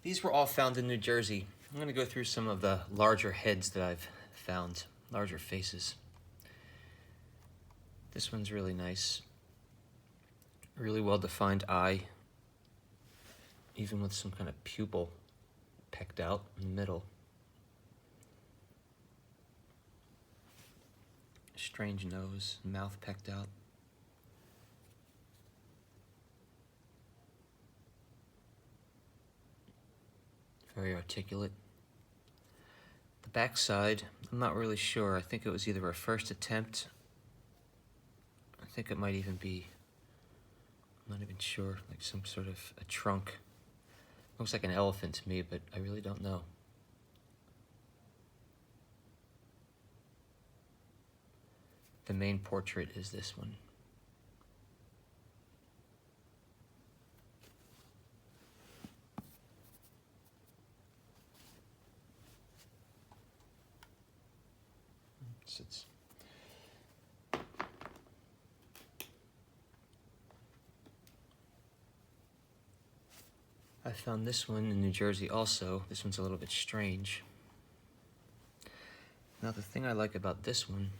These were all found in New Jersey. I'm going to go through some of the larger heads that I've found, larger faces. This one's really nice. Really well-defined eye, even with some kind of pupil pecked out in the middle. Strange nose, mouth pecked out. Very articulate. The backside, I'm not really sure. I think it was either a first attempt. I think it might even be, I'm not even sure, like some sort of a trunk. Looks like an elephant to me, but I really don't know. The main portrait is this one. It's I found this one in New Jersey also. This one's a little bit strange. Now the thing I like about this one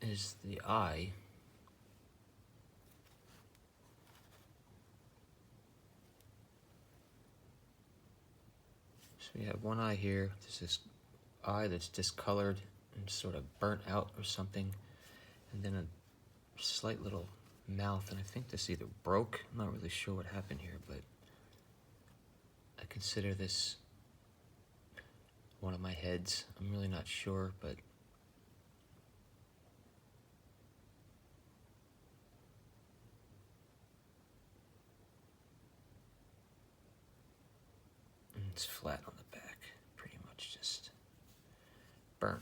is the eye. So we have one eye here. There's this eye that's discolored and sort of burnt out or something. And then a slight little mouth, and I think this either broke. I'm not really sure what happened here, but I consider this one of my heads. I'm really not sure, but it's flat on the back, pretty much just burnt.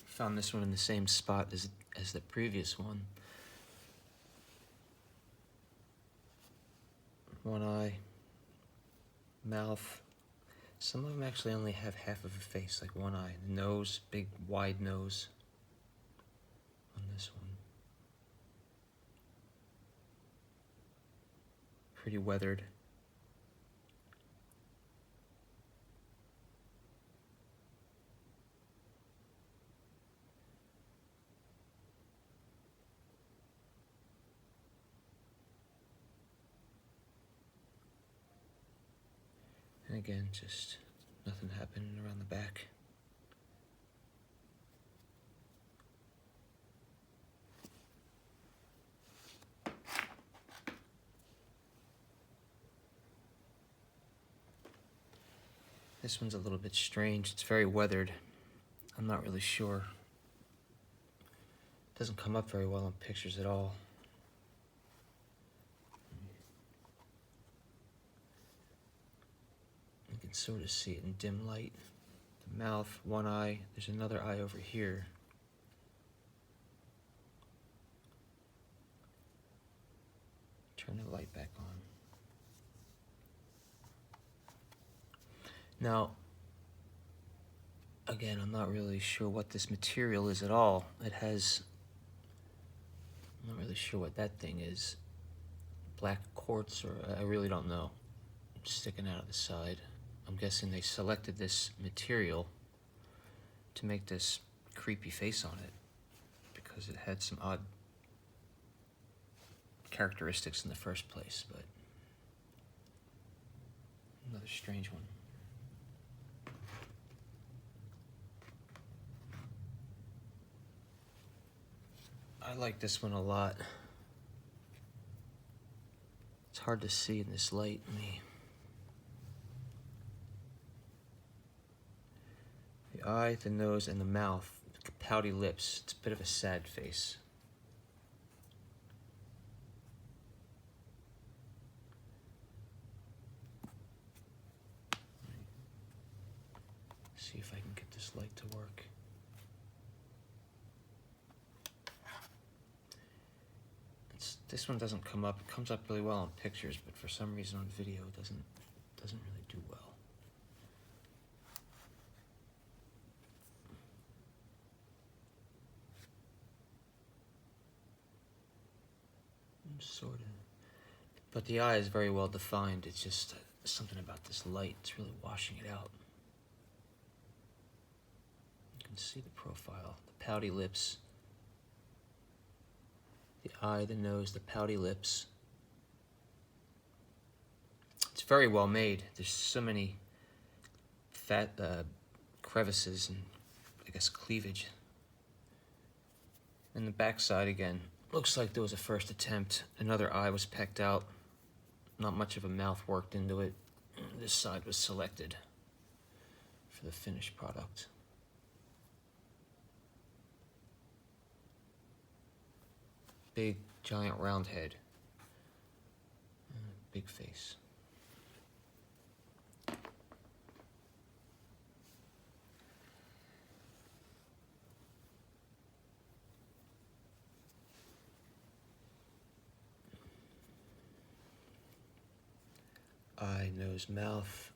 Found this one in the same spot as the previous one. One eye, mouth. Some of them actually only have half of a face, like one eye. Nose, big wide nose on this one. Pretty weathered. And again, just nothing happening around the back. This one's a little bit strange. It's very weathered. I'm not really sure. It doesn't come up very well in pictures at all. You can sort of see it in dim light. The mouth, one eye. There's another eye over here. Turn the light back on. Now, again, I'm not really sure what this material is at all. It has, I'm not really sure what that thing is. Black quartz, or I really don't know. It's sticking out of the side. I'm guessing they selected this material to make this creepy face on it because it had some odd characteristics in the first place, but another strange one. I like this one a lot. It's hard to see in this light. The eye, the nose, and the mouth, pouty lips. It's a bit of a sad face. See if I can get this light to work. This one doesn't come up. It comes up really well in pictures, but for some reason on video it doesn't doesn't really do well. Sort of. But the eye is very well defined. It's just something about this light. It's really washing it out. You can see the profile. The pouty lips. The eye, the nose, the pouty lips. It's very well made. There's so many fat crevices and, I guess, cleavage. And the backside again. Looks like there was a first attempt. Another eye was pecked out. Not much of a mouth worked into it. This side was selected for the finished product. Big, giant round head. Big face. Eye, nose, mouth.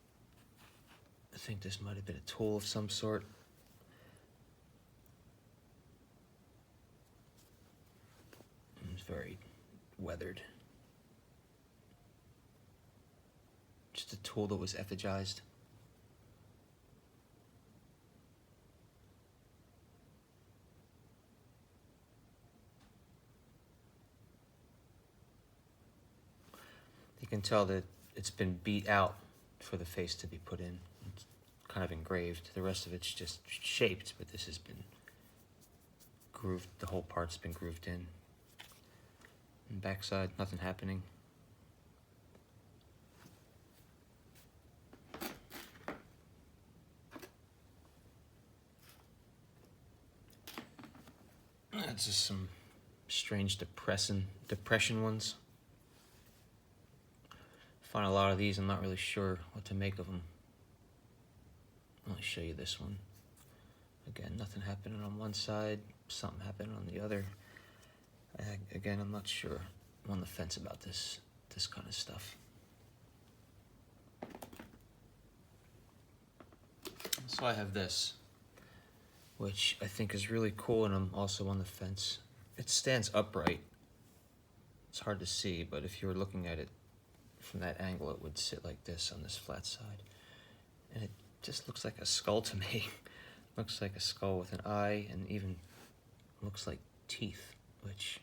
I think this might have been a tool of some sort. It's very weathered. Just a tool that was effigized. You can tell that it's been beat out for the face to be put in. It's kind of engraved. The rest of it's just shaped, but this has been grooved. The whole part's been grooved in. And backside, nothing happening. That's just some strange depression ones. Find a lot of these, I'm not really sure what to make of them. I'll show you this one. Again, nothing happening on one side, something happening on the other. Again, I'm not sure. I'm on the fence about this kind of stuff. So I have this, which I think is really cool, and I'm also on the fence. It stands upright. It's hard to see, but if you were looking at it from that angle, it would sit like this on this flat side. And it just looks like a skull to me. Looks like a skull with an eye, and even looks like teeth, which,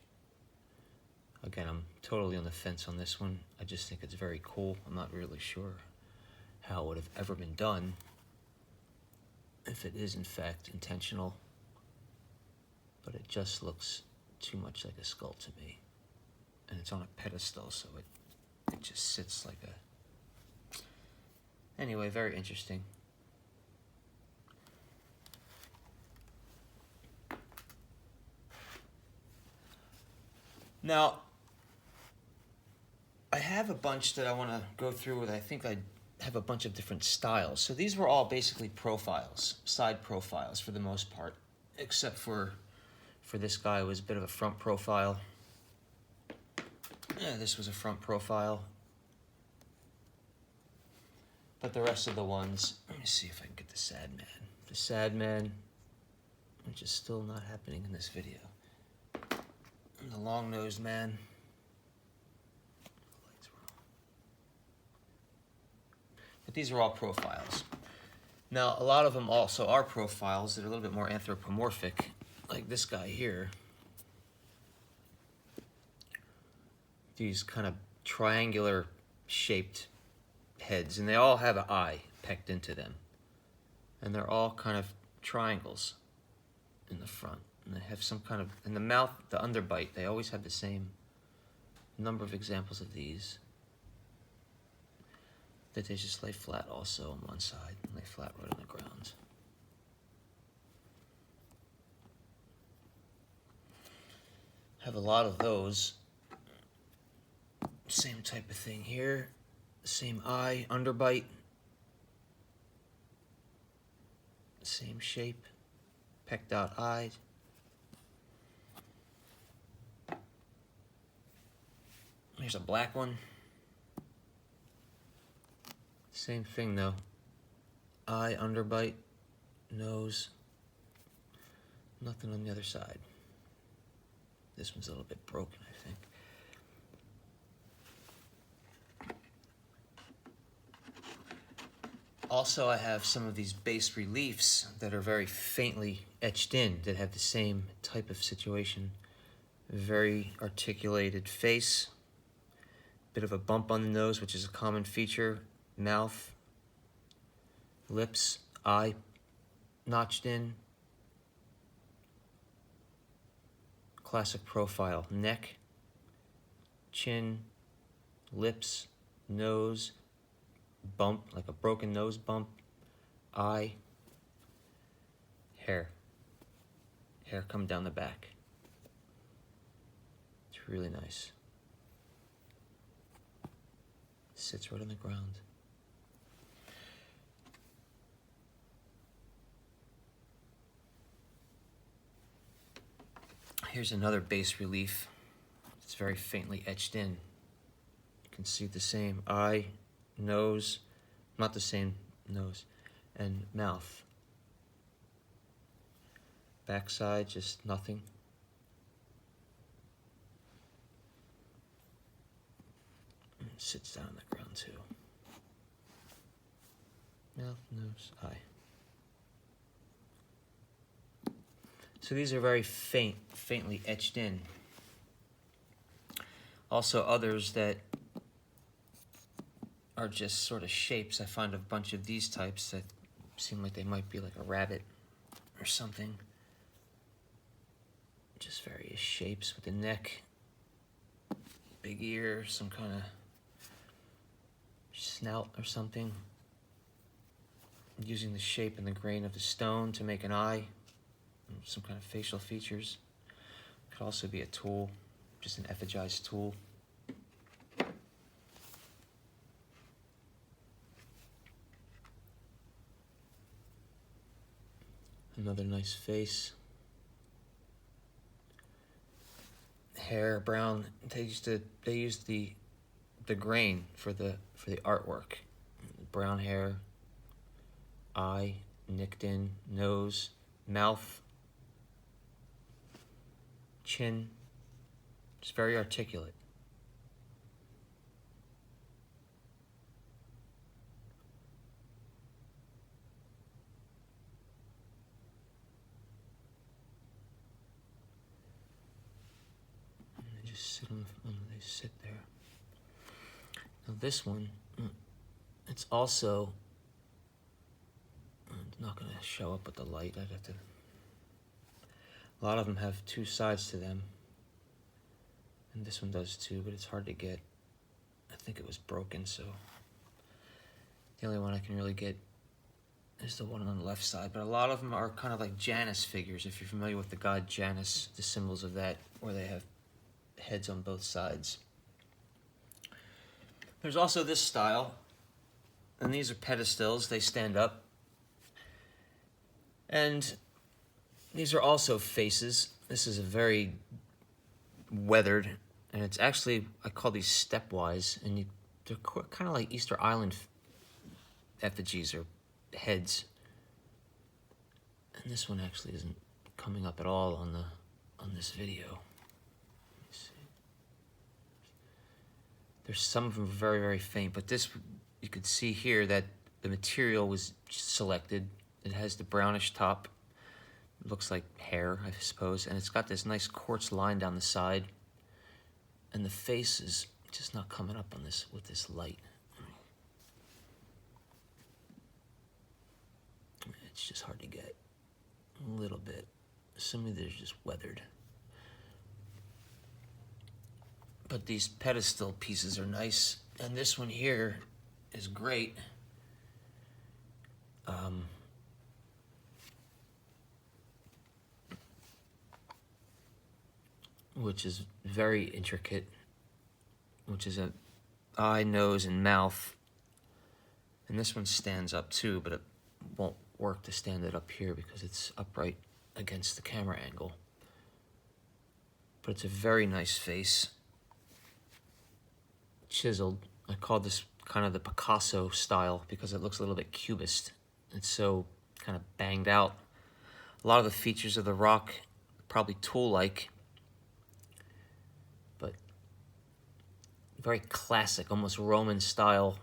again, I'm totally on the fence on this one. I just think it's very cool. I'm not really sure how it would have ever been done, if it is in fact intentional, but it just looks too much like a skull to me. And it's on a pedestal, so it just sits like a... Anyway, very interesting. Now, I have a bunch that I want to go through with. I think I have a bunch of different styles. So these were all basically profiles, side profiles for the most part, except for this guy, it was a bit of a front profile. Yeah, this was a front profile. But the rest of the ones, let me see if I can get the sad man. The sad man, which is still not happening in this video. And the long-nosed man. But these are all profiles. Now, a lot of them also are profiles that are a little bit more anthropomorphic, like this guy here. These kind of triangular shaped heads, and they all have an eye pecked into them. And they're all kind of triangles in the front. And they have some kind of, in the mouth, the underbite, they always have the same number of examples of these. That they just lay flat also on one side, and lay flat right on the ground. Have a lot of those. Same type of thing here. Same eye, underbite. Same shape. Pecked out eye. Here's a black one. Same thing though. Eye, underbite, nose. Nothing on the other side. This one's a little bit broken, I think. Also, I have some of these bas reliefs that are very faintly etched in that have the same type of situation. Very articulated face, bit of a bump on the nose, which is a common feature, mouth, lips, eye notched in. Classic profile, neck, chin, lips, nose, bump, like a broken nose bump, eye, hair. Hair come down the back. It's really nice. Sits right on the ground. Here's another bas relief. It's very faintly etched in. You can see the same eye, nose, not the same nose, and mouth. Backside, just nothing. And it sits down on the ground too. Mouth, nose, eye. So these are very faintly etched in. Also others that are just sort of shapes. I find a bunch of these types that seem like they might be like a rabbit or something. Just various shapes with the neck, big ear, some kind of snout or something. Using the shape and the grain of the stone to make an eye, some kind of facial features. Could also be a tool, just an effigized tool. Another nice face. Hair brown. They used the grain for the artwork. Brown hair, eye nicked in, nose, mouth, chin. Just very articulate. Sit on they sit there. Now this one, it's also not going to show up with the light. I'd have to. A lot of them have two sides to them, and this one does too, but it's hard to get. I think it was broken, so the only one I can really get is the one on the left side. But a lot of them are kind of like Janus figures, if you're familiar with the god Janus, the symbols of that, where they have heads on both sides. There's also this style, and these are pedestals. They stand up, and these are also faces. This is a very weathered, and it's actually, I call these stepwise, and they're kind of like Easter Island effigies or heads. And this one actually isn't coming up at all on this video. There's some of them very, very faint, but this, you could see here that the material was selected. It has the brownish top. It looks like hair, I suppose, and it's got this nice quartz line down the side. And the face is just not coming up on this with this light. It's just hard to get a little bit. Some of these are just weathered. But these pedestal pieces are nice, and this one here is great. Which is very intricate, which is an eye, nose, and mouth. And this one stands up too, but it won't work to stand it up here because it's upright against the camera angle. But it's a very nice face. Chiseled. I call this kind of the Picasso style because it looks a little bit cubist. It's so kind of banged out. A lot of the features of the rock, probably tool-like, but very classic, almost Roman style.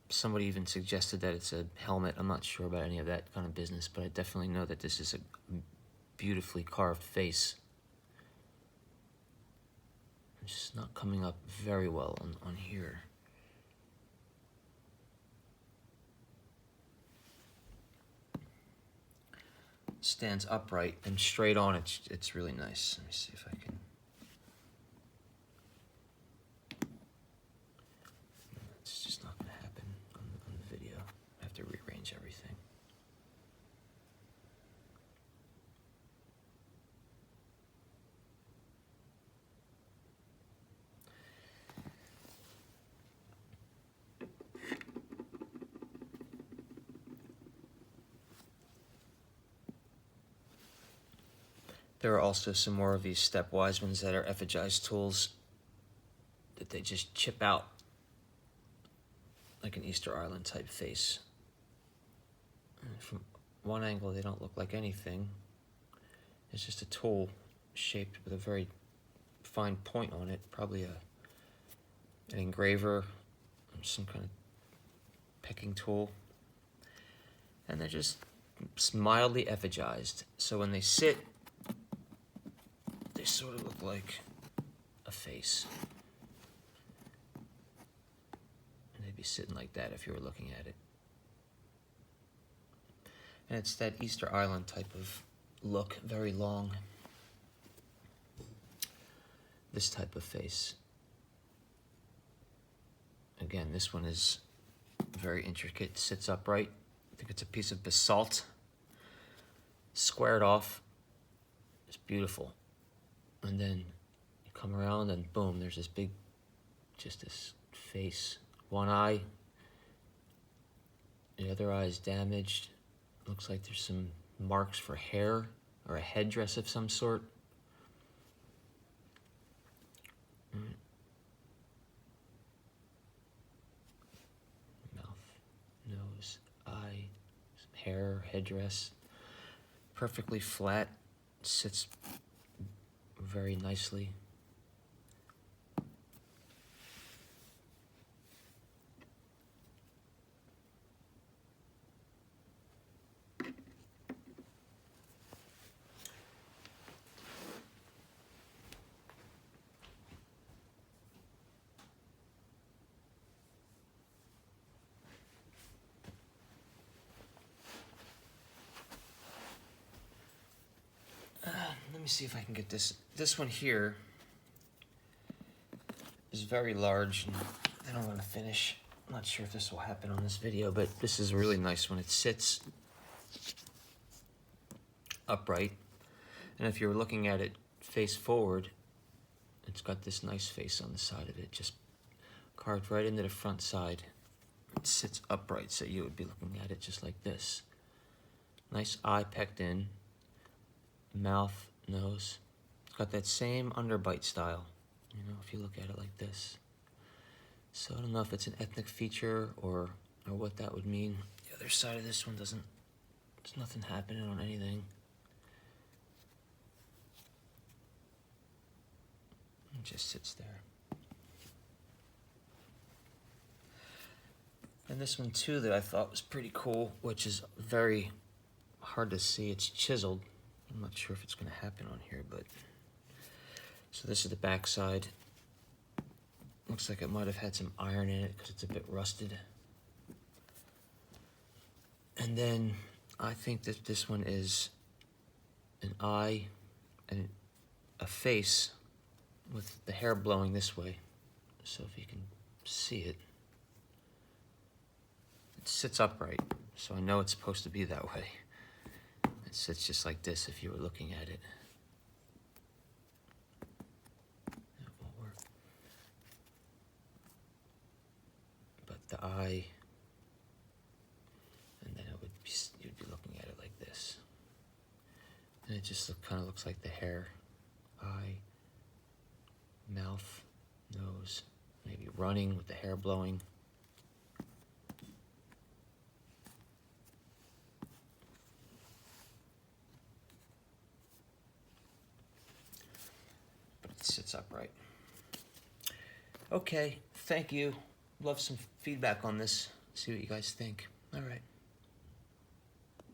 Somebody even suggested that it's a helmet. I'm not sure about any of that kind of business, but I definitely know that this is a beautifully carved face. It's just not coming up very well on here. Stands upright and straight on. It's really nice. Let me see if I can. It's just not going to happen on the video. I have to rearrange everything. There are also some more of these stepwise ones that are effigized tools that they just chip out like an Easter Island type face. And from one angle, they don't look like anything. It's just a tool shaped with a very fine point on it, probably an engraver, or some kind of pecking tool. And they're just mildly effigized. So when they sit, they sort of look like a face. And they'd be sitting like that if you were looking at it. And it's that Easter Island type of look, very long. This type of face. Again, this one is very intricate, sits upright. I think it's a piece of basalt, squared off. It's beautiful. And then you come around and boom, there's this big, just this face. One eye, the other eye is damaged. Looks like there's some marks for hair or a headdress of some sort. Mouth, nose, eye, some hair, headdress. Perfectly flat, sits very nicely. Let me see if I can get this. This one here is very large, and I don't want to finish. I'm not sure if this will happen on this video, but this is a really nice one. It sits upright, and if you're looking at it face forward, it's got this nice face on the side of it, just carved right into the front side. It sits upright, so you would be looking at it just like this. Nice eye pecked in, mouth, nose. It's got that same underbite style, you know, if you look at it like this. So I don't know if it's an ethnic feature or what that would mean. The other side of this one doesn't, there's nothing happening on anything. It just sits there. And this one too that I thought was pretty cool, which is very hard to see. It's chiseled. I'm not sure if it's going to happen on here, but so this is the back side. Looks like it might have had some iron in it because it's a bit rusted. And then I think that this one is an eye and a face with the hair blowing this way. So if you can see it, it sits upright. So I know it's supposed to be that way. It sits just like this if you were looking at it. That won't work. But the eye, and then it would be, you'd be looking at it like this. And it just kind of looks like the hair, eye, mouth, nose, Maybe running with the hair blowing. But it sits upright. Okay, thank you. Love some feedback on this. See what you guys think. All right.